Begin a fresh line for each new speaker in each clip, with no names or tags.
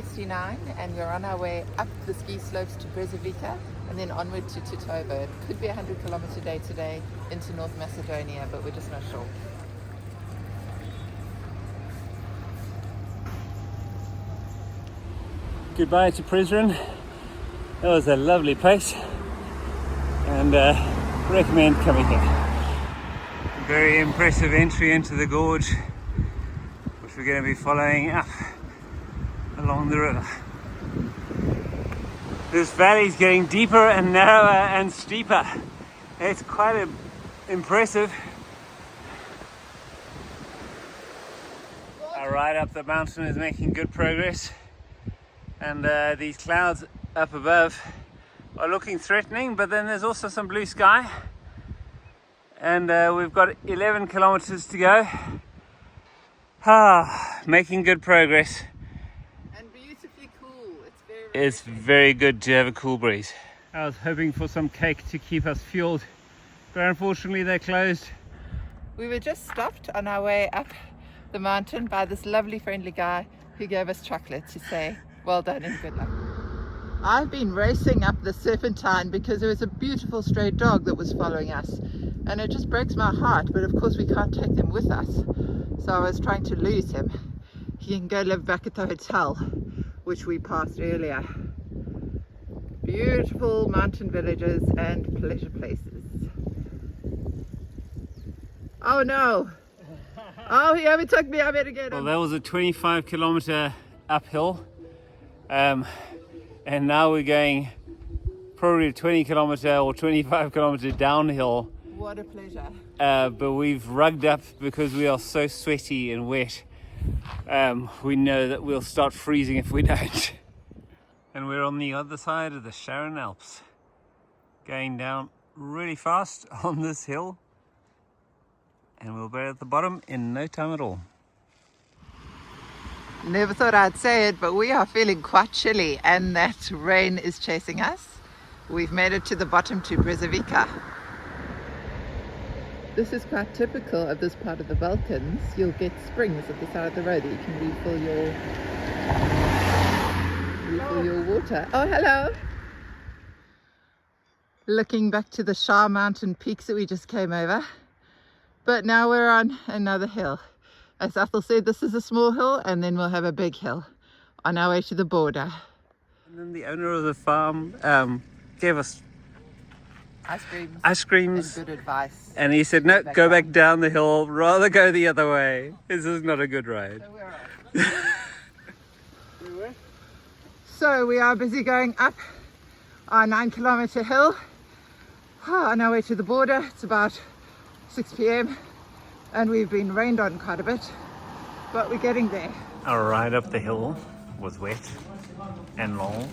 69 and we're on our way up the ski slopes to Brzezica and then onward to Tetovo. It could be a 100-kilometer day today into North Macedonia, but we're just not sure.
Goodbye to Prizren. That was a lovely place and recommend coming here. Very impressive entry into the gorge, which we're going to be following up along the river. This valley is getting deeper and narrower and steeper. It's quite impressive. Our ride up the mountain is making good progress, and these clouds up above are looking threatening, but then there's also some blue sky, and we've got 11 kilometers to go. Making good progress.
And beautifully cool.
It's very good to have a cool breeze. I was hoping for some cake to keep us fueled, but unfortunately they're closed.
We were just stopped on our way up the mountain by this lovely friendly guy who gave us chocolate to say well done and good luck. I've been racing up the Serpentine because there was a beautiful stray dog that was following us, and it just breaks my heart, but of course we can't take them with us, so I was trying to lose him. He can go live back at the hotel which we passed earlier. Beautiful mountain villages and pleasure places. Oh no! Oh, he overtook me, I better get him.
Well, that was a 25-kilometer uphill, and now we're going probably a 20-kilometer or 25-kilometer downhill.
What a pleasure.
But we've rugged up because we are so sweaty and wet. We know that we'll start freezing if we don't. And we're on the other side of the Sharon Alps, going down really fast on this hill, and we'll be at the bottom in no time at all.
Never thought I'd say it, but we are feeling quite chilly and that rain is chasing us. We've made it to the bottom to Brzezica. This is quite typical of this part of the Balkans. You'll get springs at the side of the road that you can refill your water. Oh, hello! Looking back to the Shah Mountain peaks that we just came over. But now we're on another hill. As Athel said, this is a small hill and then we'll have a big hill on our way to the border.
And then the owner of the farm gave us
ice creams
and
good advice.
And he said, no, go back down the hill, rather go the other way. This is not a good ride.
So we're on. So we are busy going up our 9-kilometer hill on our way to the border. It's about 6 p.m. and we've been rained on quite a bit, but we're getting there.
Our ride up the hill was wet and long.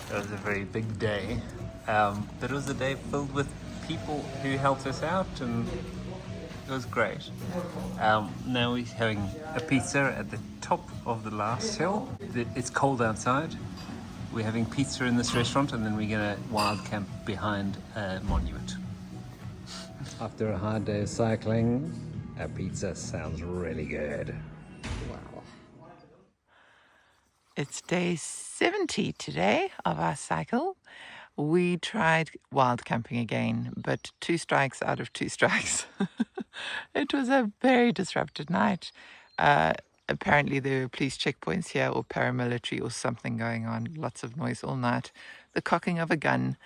It was a very big day, but it was a day filled with people who helped us out, and it was great. Now we're having a pizza at the top of the last hill. It's cold outside. We're having pizza in this restaurant, and then we're going to wild camp behind a monument. After a hard day of cycling, a pizza sounds really good.
Wow. It's day 70 today of our cycle. We tried wild camping again, but 2 strikes out of 2 strikes. It was a very disrupted night. Apparently there were police checkpoints here or paramilitary or something going on. Lots of noise all night. The cocking of a gun.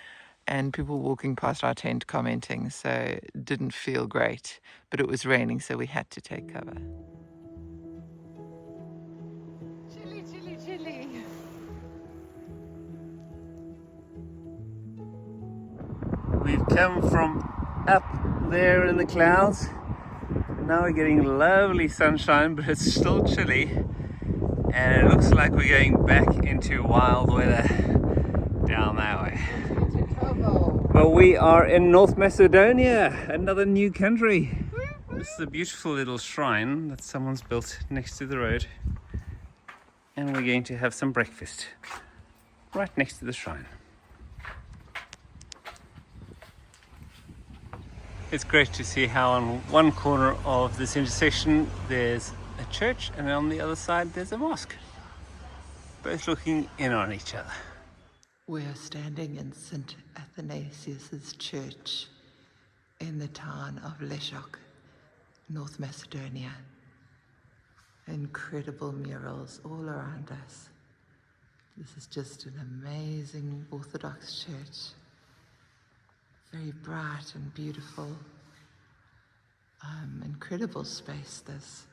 And people walking past our tent commenting, so it didn't feel great. But it was raining, so we had to take cover. Chilly, chilly, chilly.
We've come from up there in the clouds. Now we're getting lovely sunshine, but it's still chilly. And it looks like we're going back into wild weather down that way. But we are in North Macedonia, another new country. This is a beautiful little shrine that someone's built next to the road. And we're going to have some breakfast right next to the shrine. It's great to see how on one corner of this intersection there's a church and on the other side there's a mosque. both looking in on each other.
We are standing in St. Athanasius's church in the town of Leshok, North Macedonia. Incredible murals all around us. This is just an amazing Orthodox church. Very bright and beautiful. Incredible space, this.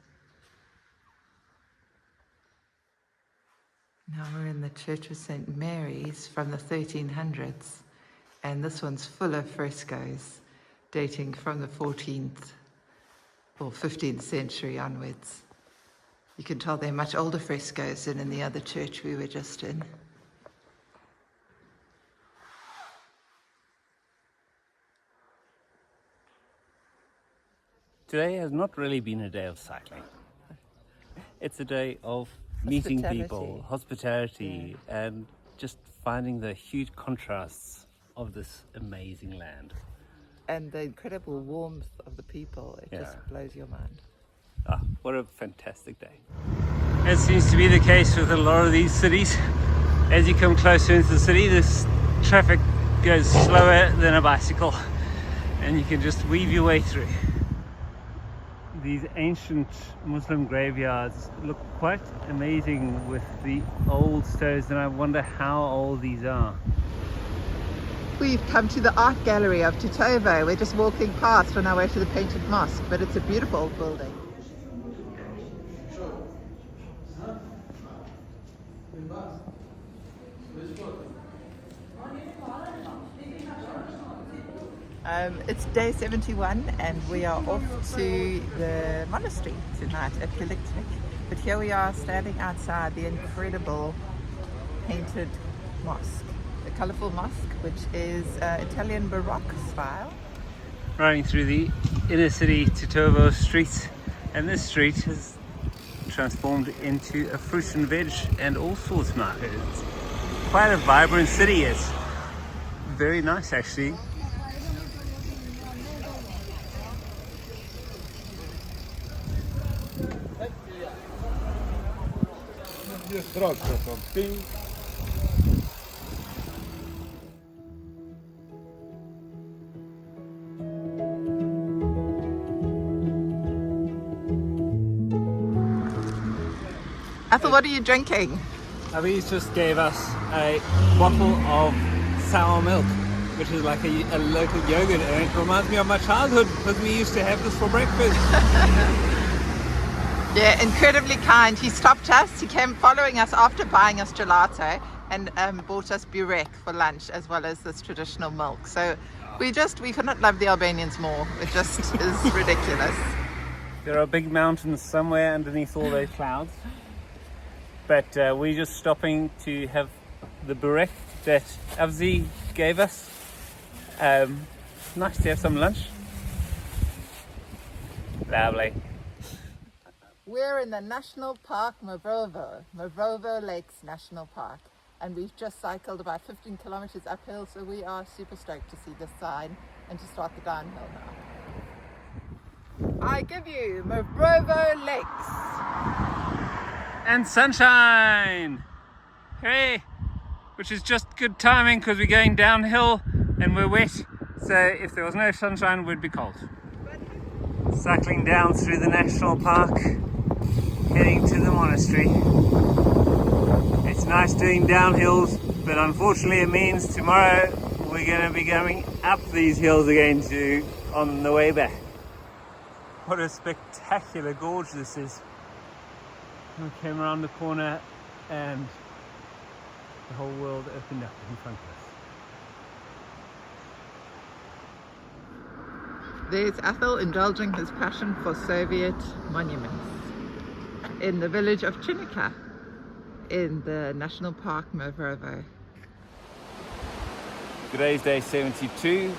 Now we're in the Church of St. Mary's from the 1300s, and this one's full of frescoes dating from the 14th or 15th century onwards. You can tell they're much older frescoes than in the other church we were just in.
Today has not really been a day of cycling. It's a day of meeting people, hospitality, and just finding the huge contrasts of this amazing land.
And the incredible warmth of the people, it just blows your mind.
Ah, what a fantastic day. As seems to be the case with a lot of these cities, as you come closer into the city, this traffic goes slower than a bicycle, and you can just weave your way through. These ancient Muslim graveyards look quite amazing with the old stones, and I wonder how old these are.
We've come to the art gallery of Kosovo. We're just walking past on our way to the painted mosque, but it's a beautiful old building. It's day 71 and we are off to the monastery tonight at Kaliknik. But here we are standing outside the incredible painted mosque, the colourful mosque, which is Italian Baroque style.
Riding through the inner city Kosovo streets, and this street has transformed into a fruit and veg and all sorts market. It's quite a vibrant city. It's very nice actually.
Ethel, what are you drinking?
Avi's just gave us a bottle of sour milk, which is like a local yogurt, and it reminds me of my childhood because we used to have this for breakfast.
Yeah, incredibly kind. He stopped us. He came following us after buying us gelato and bought us burek for lunch as well as this traditional milk. So we could not love the Albanians more. It just is ridiculous.
There are big mountains somewhere underneath all those clouds. But we're just stopping to have the burek that Avzi gave us. Nice to have some lunch. Lovely.
We're in the National Park Mavrovo Lakes National Park, and we've just cycled about 15 kilometers uphill, so we are super stoked to see this sign and to start the downhill now. I give you Mavrovo Lakes.
And sunshine! Hey! Which is just good timing because we're going downhill and we're wet, so if there was no sunshine we'd be cold. Cycling down through the national park, heading to the monastery. It's nice doing downhills, but unfortunately it means tomorrow we're going to be going up these hills again on the way back. What a spectacular gorge this is. We came around the corner and the whole world opened up in front of us.
There's Ethel indulging his passion for Soviet monuments in the village of Chinica in the National Park Mavrovo.
Today's day 72.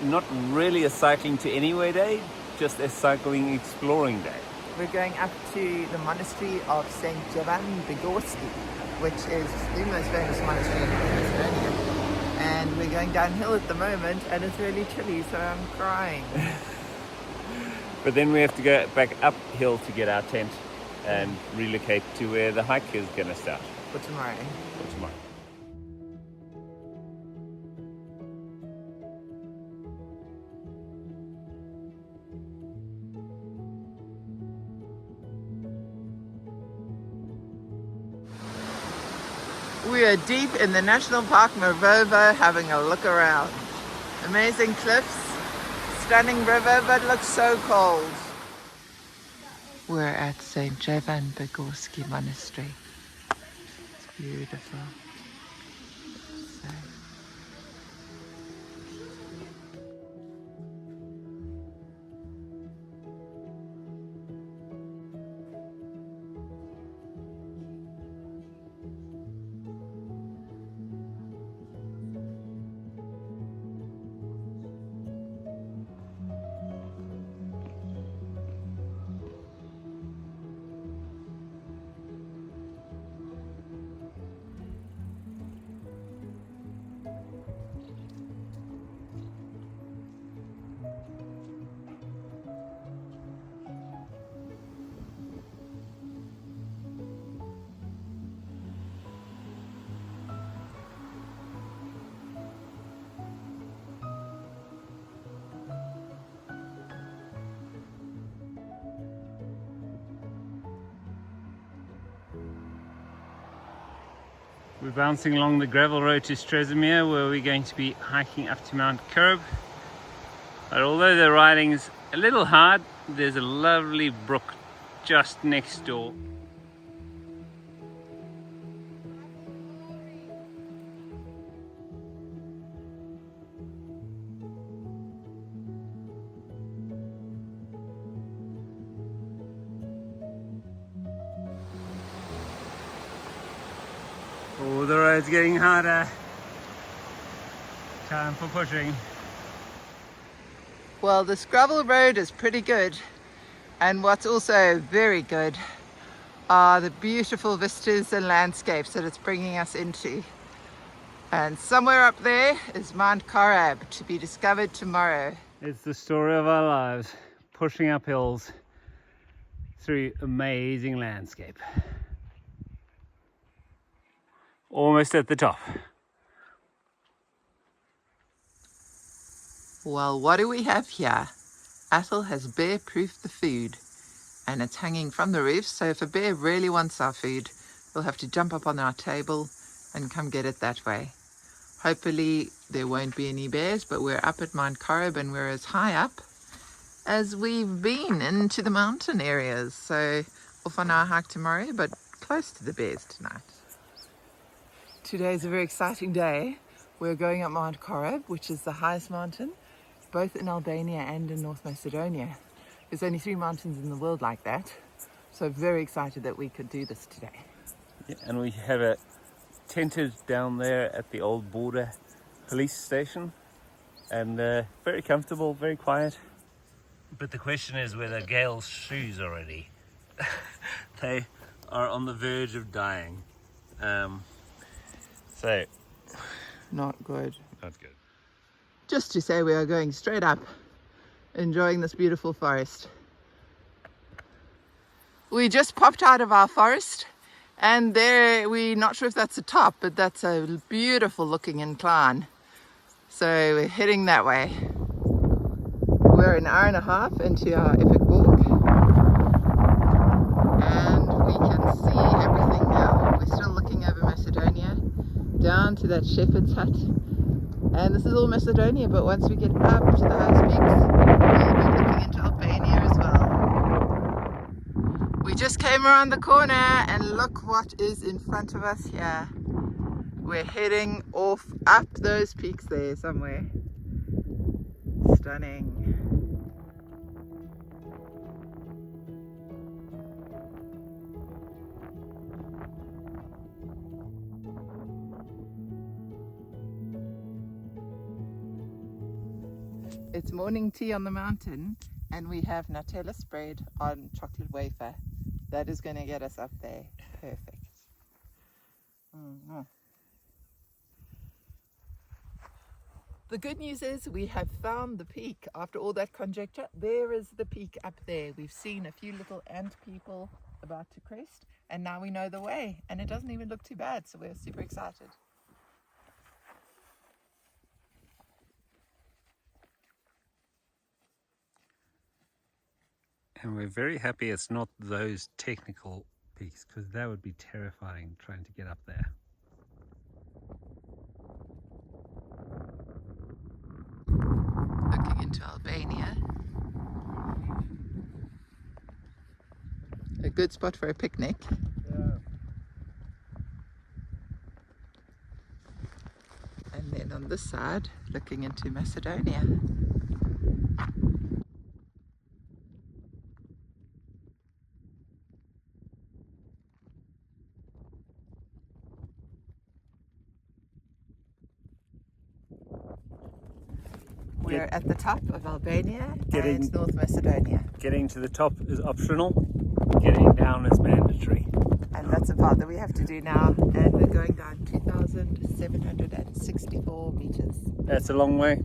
Not really a cycling to anywhere day, just a cycling exploring day.
We're going up to the monastery of St. Jovan Bigorski, which is the most famous monastery in North Macedonia. And we're going downhill at the moment, and it's really chilly, so I'm crying.
But then we have to go back uphill to get our tent and relocate to where the hike is going to start.
for tomorrow.
for tomorrow.
We are deep in the National Park Mrvovo having a look around. Amazing cliffs, stunning river, but looks so cold. We're at St. Jovan Bogorski Monastery. It's beautiful. So.
We're bouncing along the gravel road to Strezimir, where we're going to be hiking up to Mount Korab. But although the riding's a little hard, there's a lovely brook just next door. Oh, the road's getting harder. Time for pushing.
Well, this gravel road is pretty good, and what's also very good are the beautiful vistas and landscapes that it's bringing us into. And somewhere up there is Mount Korab, to be discovered tomorrow.
It's the story of our lives, pushing up hills through amazing landscape. Almost at the top.
Well, what do we have here? Athel has bear-proofed the food, and it's hanging from the roof, so if a bear really wants our food, we'll have to jump up on our table and come get it that way. Hopefully there won't be any bears, but we're up at Mount Korab and we're as high up as we've been into the mountain areas. So off on our hike tomorrow, but close to the bears tonight. Today is a very exciting day. We're going up Mount Korab, which is the highest mountain, both in Albania and in North Macedonia. There's only 3 mountains in the world like that. So very excited that we could do this today.
Yeah, and we have a tented down there at the old border police station, and very comfortable, very quiet. But the question is whether Gail's shoes are ready. They are on the verge of dying. So
Not good.
not good.
Just to say, we are going straight up, enjoying this beautiful forest. We just popped out of our forest, and there, we're not sure if that's the top, but that's a beautiful looking incline. So we're heading that way. We're an hour and a half into our epic walk, and we can see everything now. We're still looking over Macedonia, down to that shepherd's hut. And this is all Macedonia, but once we get up to the highest peaks, we'll be looking into Albania as well. We just came around the corner and look what is in front of us here. We're heading off up those peaks there somewhere. Stunning. It's morning tea on the mountain, and we have Nutella spread on chocolate wafer. That is going to get us up there. Perfect. Mm-hmm. The good news is we have found the peak. After all that conjecture, there is the peak up there. We've seen a few little ant people about to crest, and now we know the way, and it doesn't even look too bad, so we're super excited.
And we're very happy it's not those technical peaks, because that would be terrifying trying to get up there.
Looking into Albania. A good spot for a picnic.
Yeah.
And then on this side, looking into Macedonia. We're at the top of Albania and North Macedonia.
Getting to the top is optional, getting down is mandatory.
And that's a part that we have to do now, and we're going down 2,764 meters.
That's a long way.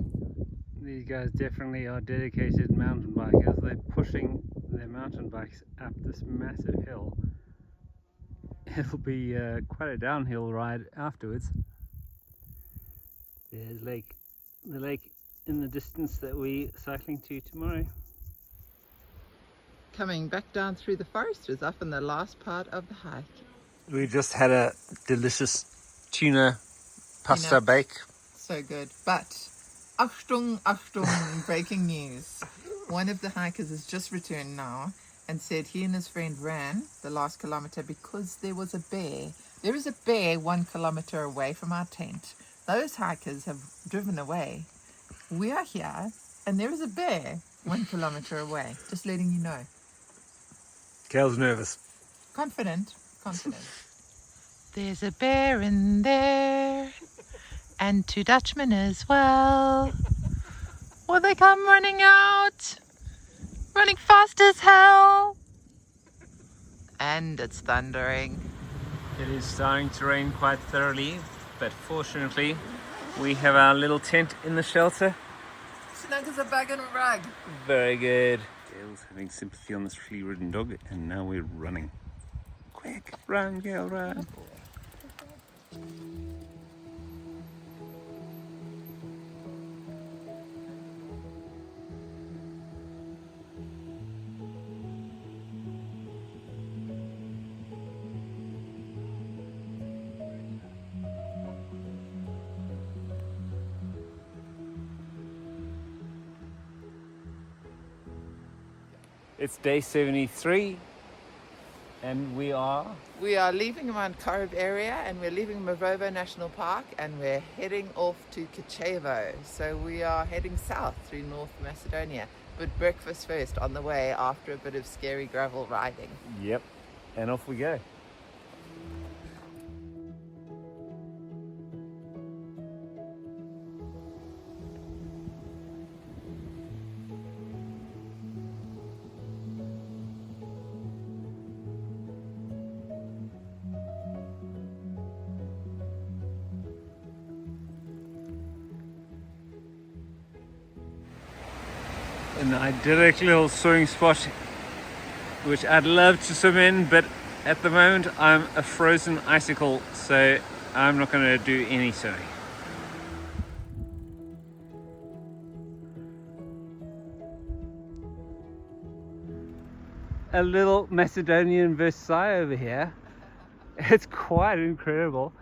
These guys definitely are dedicated mountain bikers. They're pushing their mountain bikes up this massive hill. It'll be quite a downhill ride afterwards. There's the lake in the distance that we're cycling to tomorrow.
Coming back down through the forest is often the last part of the hike.
We just had a delicious tuna pasta bake.
So good. But, Achtung, Achtung, breaking news. One of the hikers has just returned now and said he and his friend ran the last kilometer because there was a bear. There is a bear 1 kilometer away from our tent. Those hikers have driven away. We are here and there is a bear 1 kilometer away. Just letting you know.
Kel's nervous.
Confident. There's a bear in there and 2 Dutchmen as well. Will they come running out? Running fast as hell. And it's thundering.
It is starting to rain quite thoroughly, but fortunately we have our little tent in the shelter.
Snug as a bug in a rug.
Very good. Gail's having sympathy on this flea-ridden dog, and now we're running. Quick, run, Gail, run. It's day 73 and we are
leaving the Mount Korab area, and we're leaving Mavovo National Park, and we're heading off to Krusevo. So we are heading south through North Macedonia, but breakfast first on the way after a bit of scary gravel riding.
Yep, and off we go. An idyllic little swimming spot which I'd love to swim in, but at the moment I'm a frozen icicle, so I'm not going to do any swimming. A little Macedonian Versailles over here. It's quite incredible.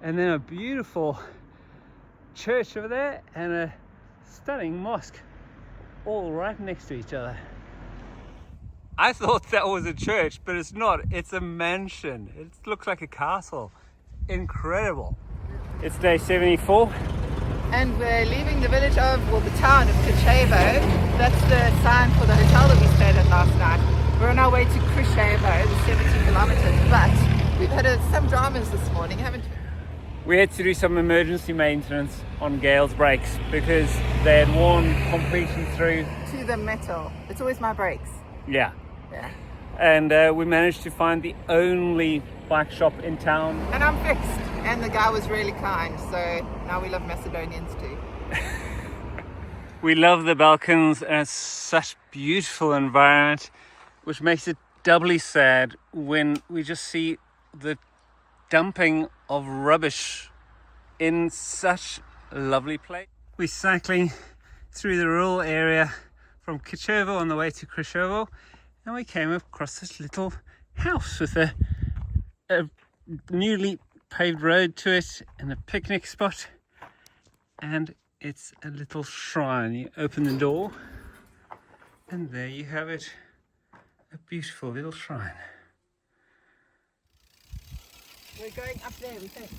And then a beautiful church over there and a stunning mosque, all right next to each other. I thought that was a church, but it's not. It's a mansion. It looks like a castle. Incredible. It's day 74.
And we're leaving the village of, well, the town of Krusevo. That's the sign for the hotel that we stayed at last night. We're on our way to Krusevo, the 70 kilometers, but we've had some dramas this morning, haven't we?
We had to do some emergency maintenance on Gail's brakes because they had worn completely through.
To the metal. It's always my brakes.
Yeah.
Yeah.
And we managed to find the only bike shop in town.
And I'm fixed. And the guy was really kind. So now we love Macedonians too.
We love the Balkans, and it's such beautiful environment, which makes it doubly sad when we just see the dumping of rubbish in such a lovely place. We're cycling through the rural area from Kosovo on the way to Krusevo, and we came across this little house with a newly paved road to it and a picnic spot, and it's a little shrine. You open the door and there you have it, a beautiful little shrine.
We're going up there, we think.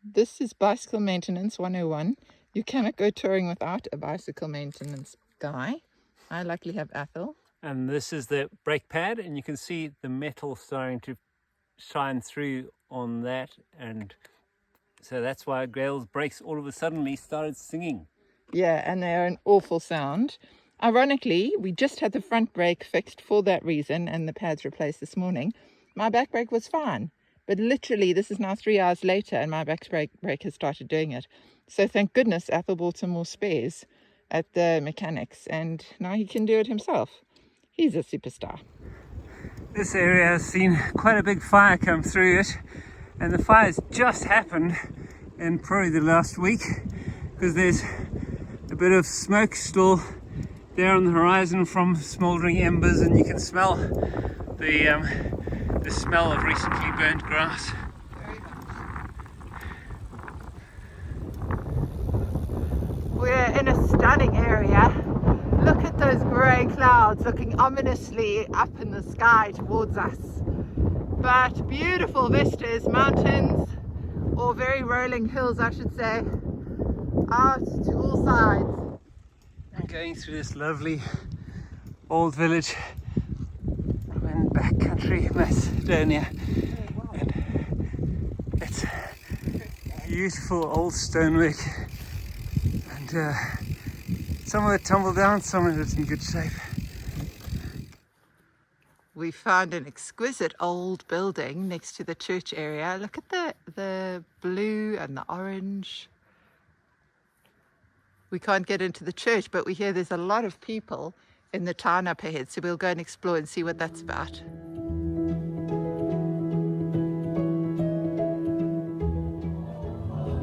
This is Bicycle Maintenance 101. You cannot go touring without a bicycle maintenance guy. I luckily have Athel.
And this is the brake pad, and you can see the metal starting to shine through on that, and so that's why Grail's brakes all of a sudden started singing.
Yeah, and they are an awful sound. Ironically, we just had the front brake fixed for that reason and the pads replaced this morning. My back brake was fine, but literally this is now 3 hours later and my back brake has started doing it. So thank goodness Athel bought some more spares at the mechanics, and now he can do it himself. He's a superstar.
This area has seen quite a big fire come through it, and the fire's just happened in probably the last week, because there's a bit of smoke still there on the horizon from smouldering embers, and you can smell the smell of recently burnt grass.
We're in a stunning area. Look at those grey clouds looking ominously up in the sky towards us. But beautiful vistas, mountains, or very rolling hills I should say, out to all sides.
I'm going through this lovely old village in backcountry Macedonia, and it's beautiful old stonework, and some of it tumbled down, some of it's in good shape.
We found an exquisite old building next to the church area. Look at the blue and the orange. We can't get into the church, but we hear there's a lot of people in the town up ahead, so we'll go and explore and see what that's about.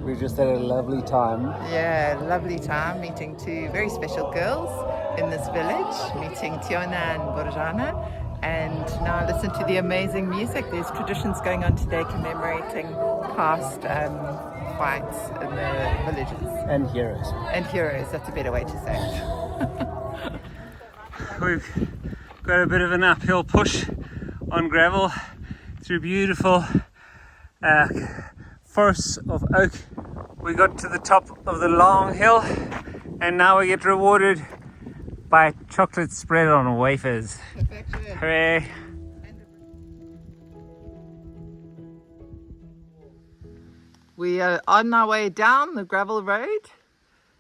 We just had a lovely time.
Yeah, lovely time meeting two very special girls in this village, meeting Tiona and Borjana. And now listen to the amazing music. There's traditions going on today commemorating past fights in the villages.
And heroes.
And heroes, that's a better way to say it.
We've got a bit of an uphill push on gravel through beautiful forests of oak. We got to the top of the long hill, and now we get rewarded by chocolate spread on wafers. Hooray!
We are on our way down the gravel road,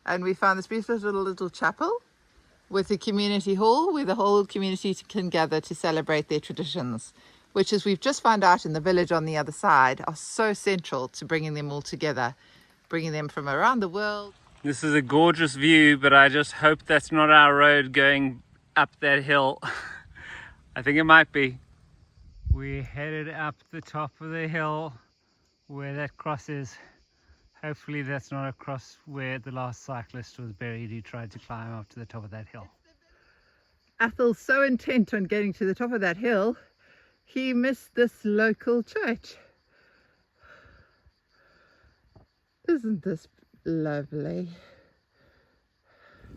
and we found this beautiful little chapel with a community hall where the whole community can gather to celebrate their traditions, which, as we've just found out in the village on the other side, are so central to bringing them all together, bringing them from around the world.
This is a gorgeous view, but I just hope that's not our road going up that hill. I think it might be. We're headed up the top of the hill where that cross is. Hopefully that's not a cross where the last cyclist was buried who tried to climb up to the top of that hill.
Athel's so intent on getting to the top of that hill, he missed this local church. Isn't this lovely?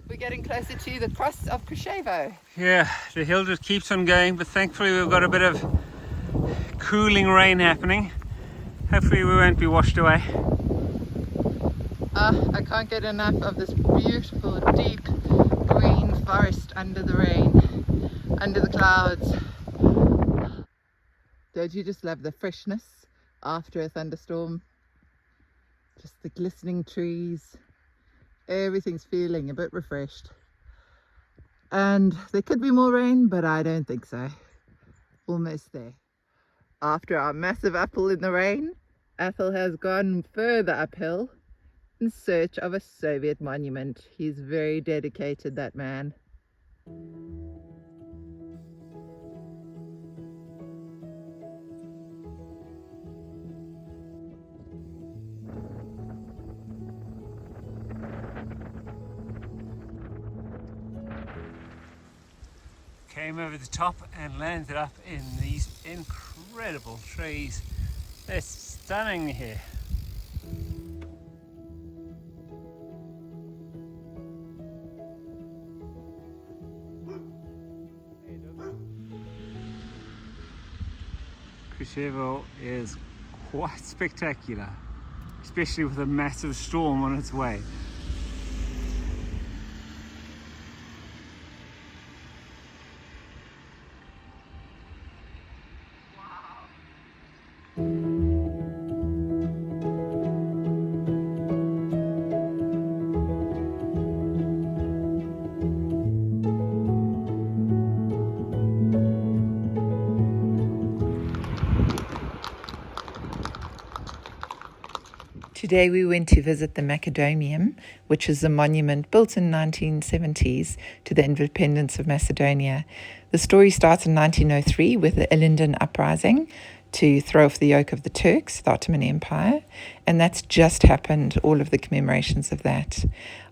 We're getting closer to the cross of Krusevo.
Yeah, the hill just keeps on going, but thankfully we've got a bit of cooling rain happening. Hopefully we won't be washed away.
I can't get enough of this beautiful deep green forest under the rain, under the clouds. Don't you just love the freshness after a thunderstorm? Just the glistening trees. Everything's feeling a bit refreshed. And there could be more rain, but I don't think so. Almost there. After our massive apple in the rain, Athel has gone further uphill in search of a Soviet monument. He's very dedicated, that man.
Came over the top and landed up in these incredible trees. They're stunning here. Krusevo is quite spectacular, especially with a massive storm on its way.
Today we went to visit the Macedonium, which is a monument built in 1970s to the independence of Macedonia. The story starts in 1903 with the Ilinden uprising to throw off the yoke of the Turks, the Ottoman Empire, and that's just happened, all of the commemorations of that.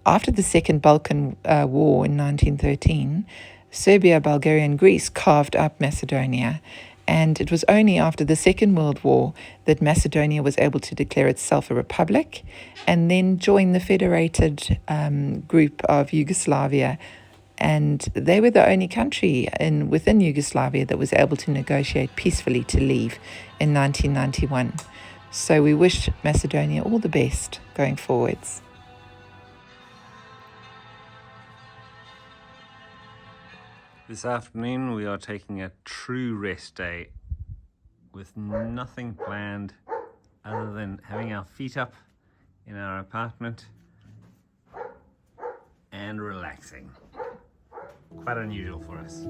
After the Second Balkan War in 1913, Serbia, Bulgaria, and Greece carved up Macedonia. And it was only after the Second World War that Macedonia was able to declare itself a republic and then join the federated group of Yugoslavia. And they were the only country within Yugoslavia that was able to negotiate peacefully to leave in 1991. So we wish Macedonia all the best going forwards.
This afternoon we are taking a true rest day with nothing planned other than having our feet up in our apartment and relaxing. Quite unusual for us.